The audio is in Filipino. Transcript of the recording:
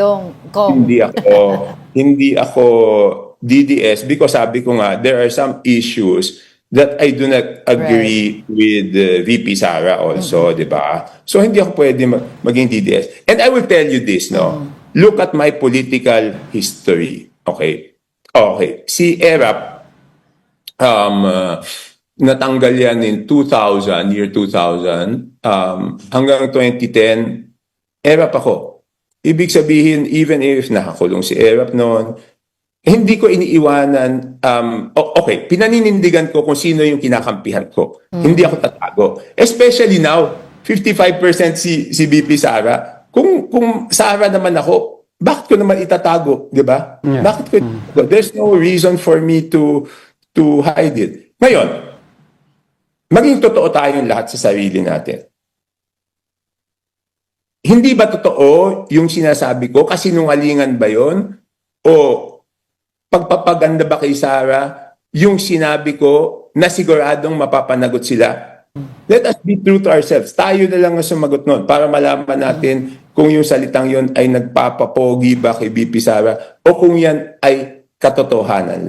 Yung Kong. Hindi ako DDS because sabi ko nga there are some issues that I do not agree with VP Sara also, di ba? So hindi ako pwede maging DDS. And I will tell you this, no? Look at my political history. Okay. Okay. Si ERAP, natanggal yan in 2000, year 2000, hanggang 2010, ERAP ako. Ibig sabihin, even if nakakulong si ERAP noon, hindi ko iniiwanan, okay, pinaninindigan ko kung sino yung kinakampihan ko. Hindi ako tatago. Especially now, 55% si BP Sara. Kung Sara naman ako, bakit ko naman itatago, di ba? Yeah. Bakit ko itatago? There's no reason for me to hide it. Ngayon, maging totoo tayong lahat sa sarili natin. Hindi ba totoo yung sinasabi ko? Kasinungalingan ba yon? O pagpapaganda ba kay Sara yung sinabi ko na siguradong mapapanagot sila? Let us be true to ourselves. Tayo na lang ang sumagot nun para malaman natin kung yung salitang yon ay nagpapapogi ba kay BP Sara o kung yan ay katotohanan lang.